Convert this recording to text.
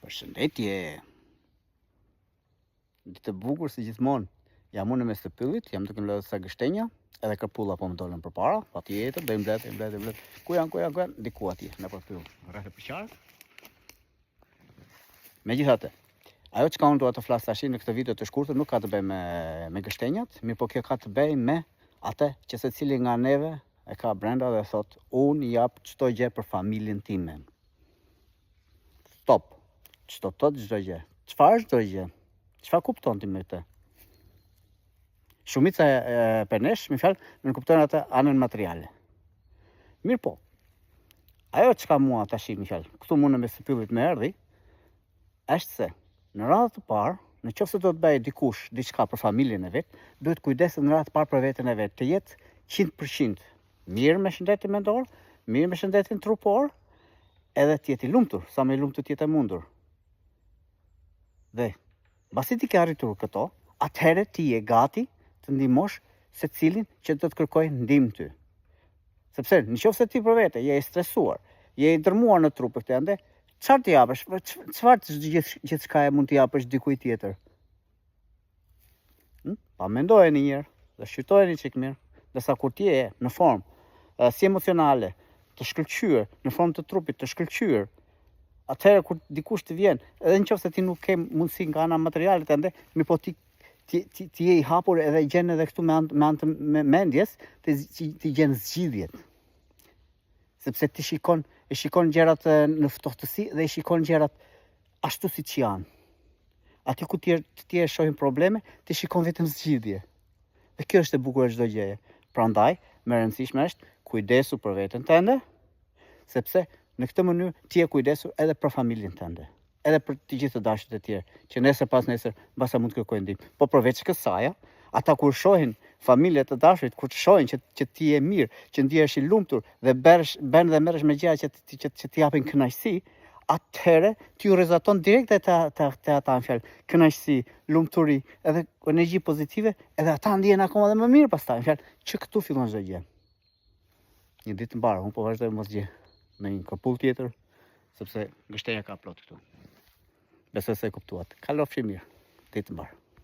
Përshëndetje. Ditë e bukur si gjithmonë. Jam unë mes të pyllit, jam duke mbledhur sa gështenja, edhe kërpulla po më dolën përpara, patjetër, do i mbledh. Ku janë? Diku atje, nëpër pyll, rreth për qark. Megjithatë, ajo çka unë dua të flas tash në këtë video të shkurtër nuk ka të bëjë me gështenjat, mirë po kjo ka të bëjë me atë që secili nga neve e ka brenda dhe thot, unë jap çdo gjë për familjen time. Stop. Çdo thot çdo gjë. Çfarë çdo gjë? Çfarë kupton ti me këtë? Shumica për nesh, më fjalë, nuk kuptojnë atë anën materiale. Mirë po. Ajo çka mua tash më fjalë, këtu mundem me pyllit më erdhi, është se në radhën të parë, nëse do të bëj dikush diçka për familjen e vet, duhet kujdeset në radhën e parë për veten e vet, të jetë 100% mirë me shëndetin mendor, mirë me shëndetin trupor, edhe të jetë i lumtur, sa më i lumtur të jetë e mundur. Dhe pasi ti ke arritur këto, atëherë ti je gati të ndihmosh secilin që do të kërkojë ndihmë ty. Sepse nëse ti për vete je i stresuar, je i dërmuar në trup këtë ende, çfarë të japësh? Çfarë gjithçka e mund të japësh dikujt tjetër? Pa mendojeni një herë, dhe shqyrtojeni çik mirë, ndërsa kur ti je në formë si emocionale, të shkëlqyer, në formë të trupit të shkëlqyer, atëherë kur dikush të vjen, edhe nëse ti nuk ke mundësi nga ana materiale të ende, mirë po ti je i hapur edhe gjen edhe këtu me anë të mendjes, ti gjen zgjidhjet. Sepse ti shikon gjërat në ftohtësi dhe i shikon gjërat ashtu siç janë. Aty ku ti e shohin probleme, ti shikon vetëm zgjidhje. Dhe kjo është e bukur e çdo gjëje. Prandaj, më e rëndësishme është kujdesu për veten tënde, sepse në këtë mënyrë ti je kujdesur edhe për familjen tënde, edhe për të gjithë të dashurt e tjerë, që nesër pas nesër mbasa mund të kërkojnë ndihmë. Po përveç kësaj, ata kur shohin familje të dashurit, kur të shohin që ti je mirë, që ndihesh i lumtur dhe bën dhe merresh me gjëra që ti japin kënaqësi, atëherë ti u rrezaton direkt te ata në fjalë, kënaqësi, lumturi, edhe energji pozitive, edhe ata ndihen akoma dhe më mirë pastaj, në fjalë, që këtu fillon çdo gjë. Një ditë të mbarë, unë po vazhdoj mos gjë në një kërpull tjetër, sepse gështenja ka plot këtu. Besoj se e kuptuat. Kalofshi mirë. Ditë të mbarë.